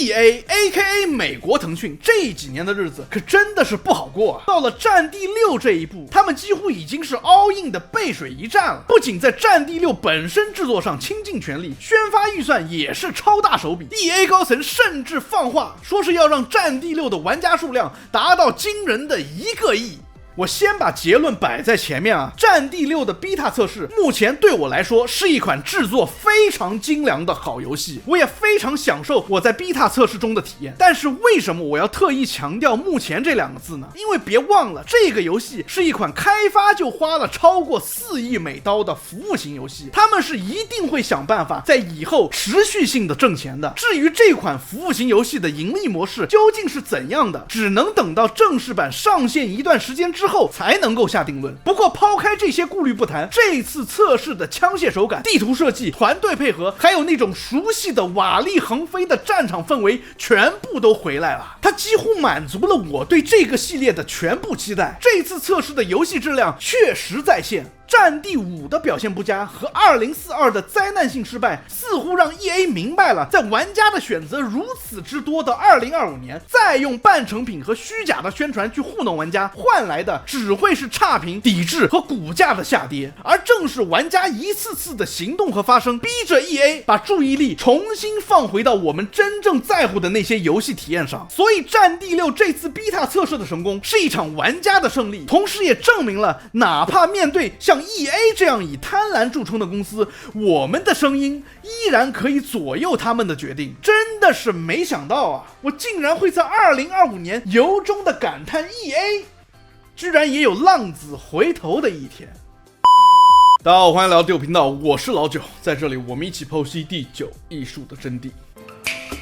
EA AKA 美国腾讯这几年的日子可真的是不好过啊！到了战地6这一步，他们几乎已经是 all in 的背水一战了。不仅在战地6本身制作上倾尽全力，宣发预算也是超大手笔。EA 高层甚至放话说是要让战地6的玩家数量达到惊人的1个亿。我先把结论摆在前面啊，战地6的 beta 测试目前对我来说是一款制作非常精良的好游戏，我也非常享受我在 beta 测试中的体验。但是为什么我要特意强调目前这2个字呢？因为别忘了，这个游戏是一款开发就花了超过4亿美刀的服务型游戏，他们是一定会想办法在以后持续性的挣钱的。至于这款服务型游戏的盈利模式究竟是怎样的，只能等到正式版上线一段时间之后才能够下定论。不过抛开这些顾虑不谈，这次测试的枪械手感、地图设计、团队配合，还有那种熟悉的瓦砾横飞的战场氛围全部都回来了，它几乎满足了我对这个系列的全部期待。这次测试的游戏质量确实在线，战地5的表现不佳和2042的灾难性失败似乎让 EA 明白了，在玩家的选择如此之多的2025年，再用半成品和虚假的宣传去糊弄玩家，换来的只会是差评、抵制和股价的下跌。而正是玩家一次次的行动和发声，逼着 EA 把注意力重新放回到我们真正在乎的那些游戏体验上。所以战地6这次 beta 测试的成功是一场玩家的胜利，同时也证明了哪怕面对像EA 这样以贪婪著称的公司，我们的声音依然可以左右他们的决定。真的是没想到啊，我竟然会在2025年由衷的感叹 EA 居然也有浪子回头的一天。大家好，欢迎来到第5频道，我是老九，在这里我们一起剖析第9艺术的真谛。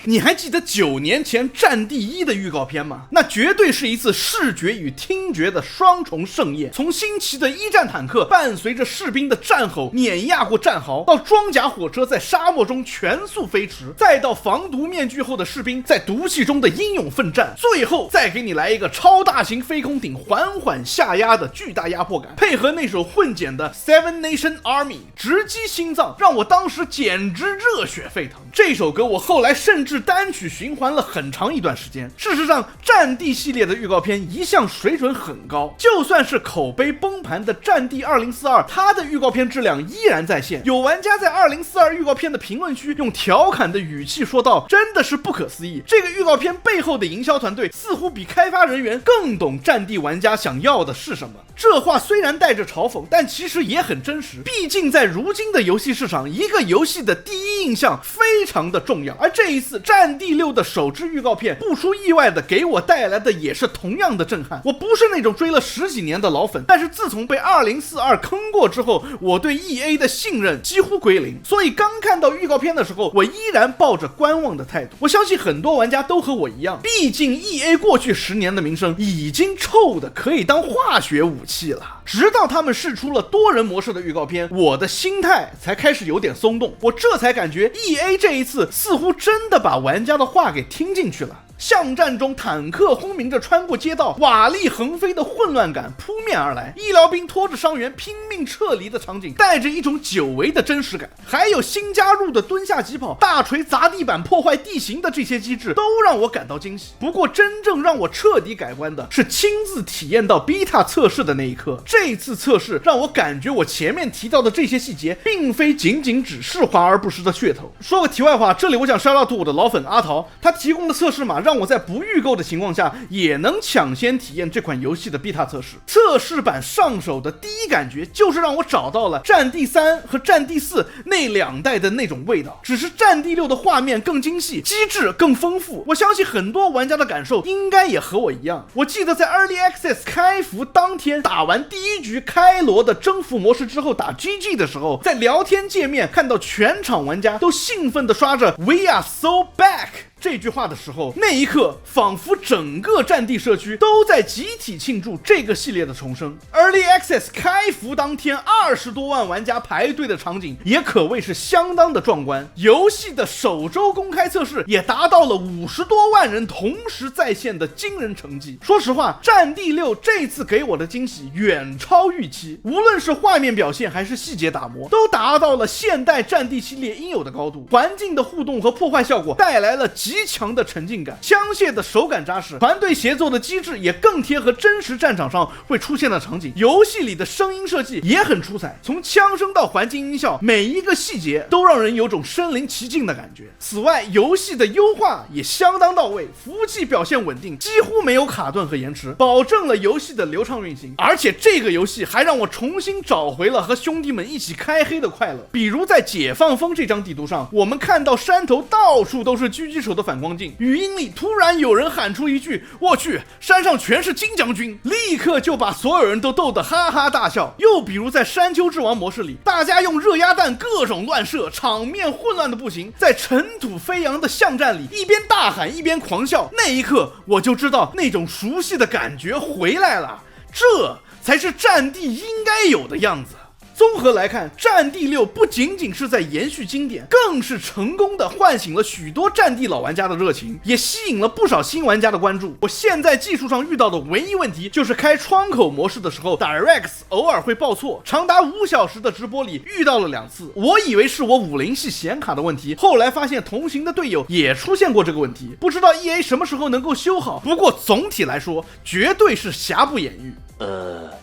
你还记得9年前战地1的预告片吗？那绝对是一次视觉与听觉的双重盛宴。从新奇的一战坦克伴随着士兵的战吼碾压过战壕，到装甲火车在沙漠中全速飞驰，再到防毒面具后的士兵在毒气中的英勇奋战，最后再给你来一个超大型飞空艇缓缓下压的巨大压迫感，配合那首混剪的 Seven Nation Army 直击心脏，让我当时简直热血沸腾。这首歌我后来甚至单曲循环了很长一段时间。事实上，战地系列的预告片一向水准很高，就算是口碑崩盘的战地2042，它的预告片质量依然在线。有玩家在2042预告片的评论区用调侃的语气说道，真的是不可思议，这个预告片背后的营销团队似乎比开发人员更懂战地玩家想要的是什么。这话虽然带着嘲讽，但其实也很真实，毕竟在如今的游戏市场，一个游戏的第一印象非常的重要。而这一次战地6的首支预告片不出意外的给我带来的也是同样的震撼。我不是那种追了10几年的老粉，但是自从被2042坑过之后，我对 EA 的信任几乎归零，所以刚看到预告片的时候，我依然抱着观望的态度。我相信很多玩家都和我一样，毕竟 EA 过去10年的名声已经臭的可以当化学武器了。直到他们释出了多人模式的预告片，我的心态才开始有点松动，我这才感觉 EA 这一次似乎真的把玩家的话给听进去了。巷战中坦克轰鸣着穿过街道，瓦砾横飞的混乱感扑面而来，医疗兵拖着伤员拼命撤离的场景带着一种久违的真实感。还有新加入的蹲下疾跑、大锤砸地板破坏地形的这些机制都让我感到惊喜。不过真正让我彻底改观的是亲自体验到 beta 测试的那一刻。这次测试让我感觉我前面提到的这些细节并非仅仅只是华而不实的噱头。说个题外话，这里我想 shout out to 我的老粉阿桃，他提供的测试码让我在不预购的情况下也能抢先体验这款游戏的 beta 测试。测试版上手的第一感觉就是让我找到了战地3和战地4那2代的那种味道，只是战地6的画面更精细，机制更丰富。我相信很多玩家的感受应该也和我一样。我记得在 Early Access 开服当天打完第1局开罗的征服模式之后打 GG 的时候，在聊天界面看到全场玩家都兴奋地刷着 We are so back这句话的时候，那一刻仿佛整个战地社区都在集体庆祝这个系列的重生。Early Access 开服当天20多万玩家排队的场景也可谓是相当的壮观。游戏的首周公开测试也达到了50多万人同时在线的惊人成绩。说实话，战地6这次给我的惊喜远超预期，无论是画面表现还是细节打磨，都达到了现代战地系列应有的高度。环境的互动和破坏效果带来了极强的沉浸感，枪械的手感扎实，团队协作的机制也更贴合真实战场上会出现的场景。游戏里的声音设计也很出彩，从枪声到环境音效，每一个细节都让人有种身临其境的感觉。此外，游戏的优化也相当到位，服务器表现稳定，几乎没有卡顿和延迟，保证了游戏的流畅运行。而且这个游戏还让我重新找回了和兄弟们一起开黑的快乐。比如在解放峰这张地图上，我们看到山头到处都是狙击手的反光镜，语音里突然有人喊出一句我去，山上全是金将军，立刻就把所有人都逗得哈哈大笑。又比如在山丘之王模式里，大家用热压弹各种乱射，场面混乱的不行，在尘土飞扬的巷战里一边大喊一边狂笑，那一刻我就知道那种熟悉的感觉回来了，这才是战地应该有的样子。综合来看，战地6不仅仅是在延续经典，更是成功的唤醒了许多战地老玩家的热情，也吸引了不少新玩家的关注。我现在技术上遇到的唯一问题就是开窗口模式的时候 DirectX 偶尔会报错，长达5小时的直播里遇到了2次。我以为是我50系显卡的问题，后来发现同行的队友也出现过这个问题，不知道 EA 什么时候能够修好。不过总体来说，绝对是瑕不掩瑜。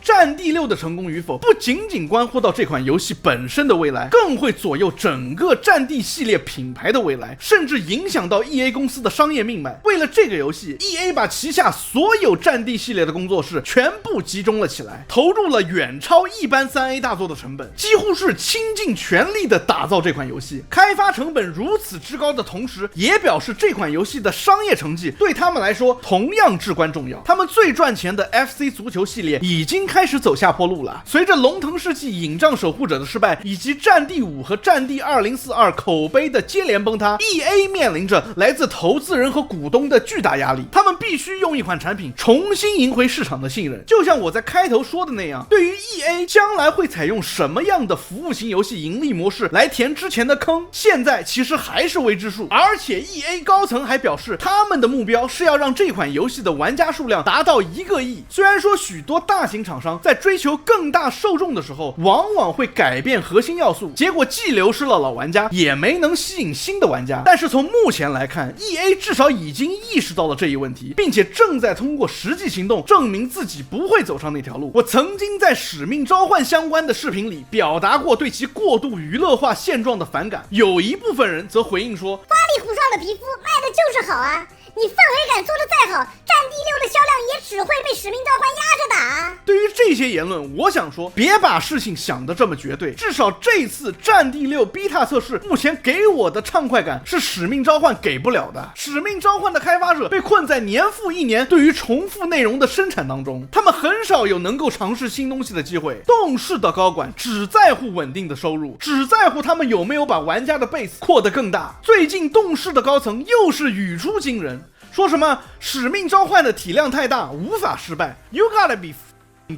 战地6的成功与否，不仅仅关乎到这款游戏本身的未来，更会左右整个战地系列品牌的未来，甚至影响到 EA 公司的商业命脉。为了这个游戏， EA 把旗下所有战地系列的工作室全部集中了起来，投入了远超一般 3A 大作的成本，几乎是倾尽全力的打造这款游戏。开发成本如此之高的同时，也表示这款游戏的商业成绩对他们来说同样至关重要。他们最赚钱的 FC 足球系列已经开始走下坡路了。随着龙腾世纪影杖守护者的失败，以及战地5和战地2042口碑的接连崩塌， EA 面临着来自投资人和股东的巨大压力，他们必须用一款产品重新赢回市场的信任。就像我在开头说的那样，对于 EA 将来会采用什么样的服务型游戏盈利模式来填之前的坑，现在其实还是未知数。而且 EA 高层还表示，他们的目标是要让这款游戏的玩家数量达到1个亿。虽然说许多大型厂商在追求更大受众的时候，往往会改变核心要素，结果既流失了老玩家，也没能吸引新的玩家。但是从目前来看， EA 至少已经意识到了这一问题，并且正在通过实际行动证明自己不会走上那条路。我曾经在使命召唤相关的视频里表达过对其过度娱乐化现状的反感，有一部分人则回应说，花里胡哨的皮肤卖的就是好啊，你氛围感做得再好，战地6的销量也只会被使命召唤压着打。对于这些言论，我想说，别把事情想得这么绝对，至少这次战地6 Beta 测试目前给我的畅快感是使命召唤给不了的。使命召唤的开发者被困在年复一年对于重复内容的生产当中，他们很少有能够尝试新东西的机会。动视的高管只在乎稳定的收入，只在乎他们有没有把玩家的 base 扩得更大。最近动视的高层又是语出惊人，说什么使命召唤的体量太大，无法失败。 You gotta be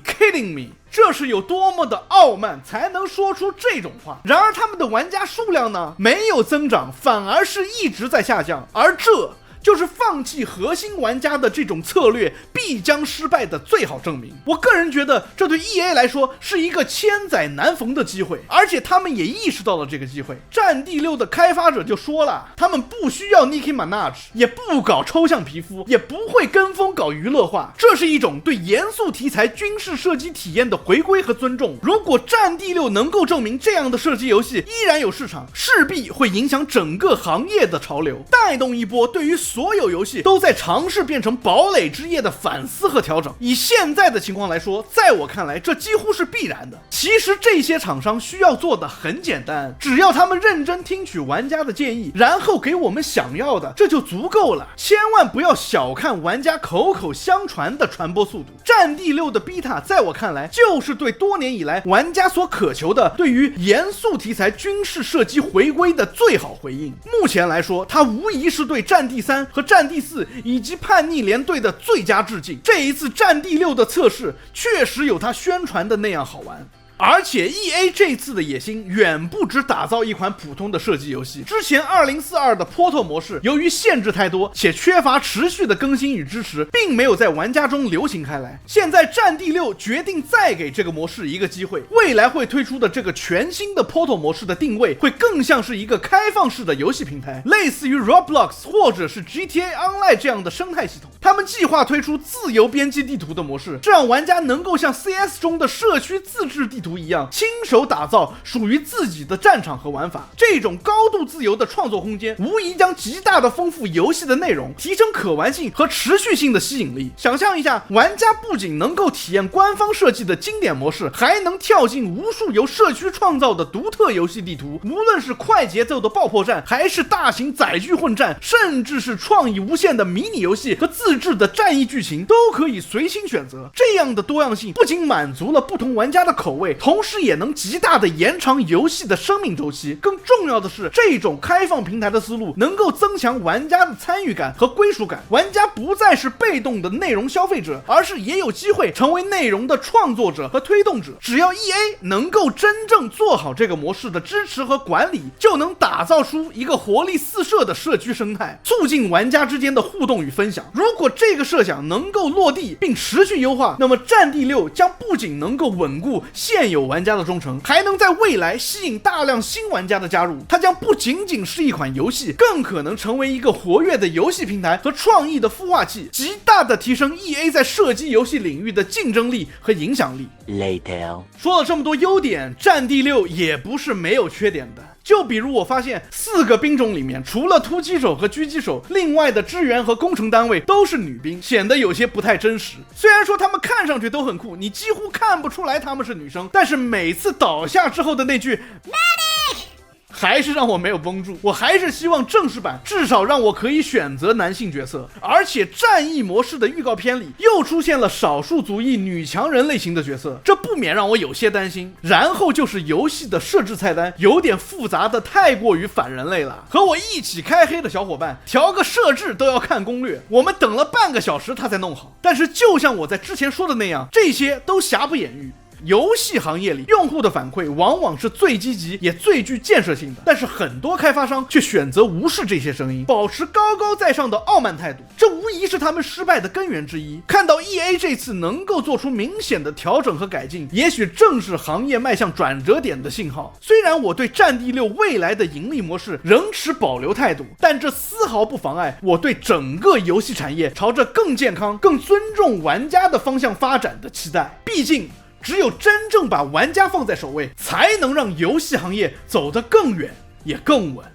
kidding me， 这是有多么的傲慢才能说出这种话。然而他们的玩家数量呢，没有增长，反而是一直在下降，而这就是放弃核心玩家的这种策略必将失败的最好证明。我个人觉得这对 EA 来说是一个千载难逢的机会，而且他们也意识到了这个机会。战地6的开发者就说了，他们不需要 Nicki Minaj， 也不搞抽象皮肤，也不会跟风搞娱乐化，这是一种对严肃题材军事射击体验的回归和尊重。如果战地6能够证明这样的射击游戏依然有市场，势必会影响整个行业的潮流，带动一波对于所有游戏都在尝试变成堡垒之夜的反思和调整。以现在的情况来说，在我看来这几乎是必然的。其实这些厂商需要做的很简单，只要他们认真听取玩家的建议，然后给我们想要的，这就足够了。千万不要小看玩家口口相传的传播速度。战地6的 Beta 在我看来就是对多年以来玩家所渴求的对于严肃题材军事射击回归的最好回应。目前来说，它无疑是对战地3和战地4以及叛逆连队的最佳致敬。这一次战地6的测试确实有他宣传的那样好玩。而且 EA 这次的野心远不止打造一款普通的射击游戏。之前2042的 Portal 模式由于限制太多且缺乏持续的更新与支持，并没有在玩家中流行开来。现在战地6决定再给这个模式一个机会，未来会推出的这个全新的 Portal 模式的定位会更像是一个开放式的游戏平台，类似于 Roblox 或者是 GTA Online 这样的生态系统。他们计划推出自由编辑地图的模式，这让玩家能够像 CS 中的社区自制地图一样，亲手打造属于自己的战场和玩法。这种高度自由的创作空间无疑将极大的丰富游戏的内容，提升可玩性和持续性的吸引力。想象一下，玩家不仅能够体验官方设计的经典模式，还能跳进无数由社区创造的独特游戏地图。无论是快节奏的爆破战，还是大型载具混战，甚至是创意无限的迷你游戏和自制的战役剧情，都可以随心选择。这样的多样性不仅满足了不同玩家的口味，同时也能极大的延长游戏的生命周期。更重要的是，这种开放平台的思路能够增强玩家的参与感和归属感。玩家不再是被动的内容消费者，而是也有机会成为内容的创作者和推动者。只要 EA 能够真正做好这个模式的支持和管理，就能打造出一个活力四射的社区生态，促进玩家之间的互动与分享。如果这个设想能够落地并持续优化，那么战地6将不仅能够稳固现有玩家的忠诚，还能在未来吸引大量新玩家的加入。它将不仅仅是一款游戏，更可能成为一个活跃的游戏平台和创意的孵化器，极大的提升 EA 在射击游戏领域的竞争力和影响力。Later. 说了这么多优点，战地6也不是没有缺点的。就比如我发现4个兵种里面，除了突击手和狙击手，另外的支援和工程单位都是女兵，显得有些不太真实。虽然说她们看上去都很酷，你几乎看不出来她们是女生，但是每次倒下之后的那句 Medic 还是让我没有绷住。我还是希望正式版至少让我可以选择男性角色。而且战役模式的预告片里又出现了少数族裔女强人类型的角色，这不免让我有些担心。然后就是游戏的设置菜单有点复杂的太过于反人类了，和我一起开黑的小伙伴调个设置都要看攻略，我们等了半个小时他才弄好。但是就像我在之前说的那样，这些都瑕不掩瑜。游戏行业里，用户的反馈往往是最积极也最具建设性的，但是很多开发商却选择无视这些声音，保持高高在上的傲慢态度，这无疑是他们失败的根源之一。看到 EA 这次能够做出明显的调整和改进，也许正是行业迈向转折点的信号。虽然我对战地6未来的盈利模式仍持保留态度，但这丝毫不妨碍我对整个游戏产业朝着更健康、更尊重玩家的方向发展的期待。毕竟只有真正把玩家放在首位，才能让游戏行业走得更远也更稳。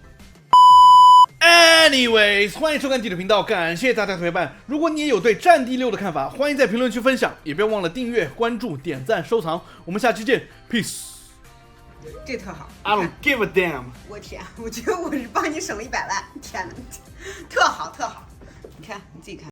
Anyways， 欢迎收看地图频道，感谢大家陪伴。如果你也有对战地6的看法，欢迎在评论区分享，也不要忘了订阅、关注、点赞、收藏。我们下期见 ，Peace。这特好 I don't give a damn。我天，我觉得我是帮你省了100万，天哪，特好特好，你看你自己看。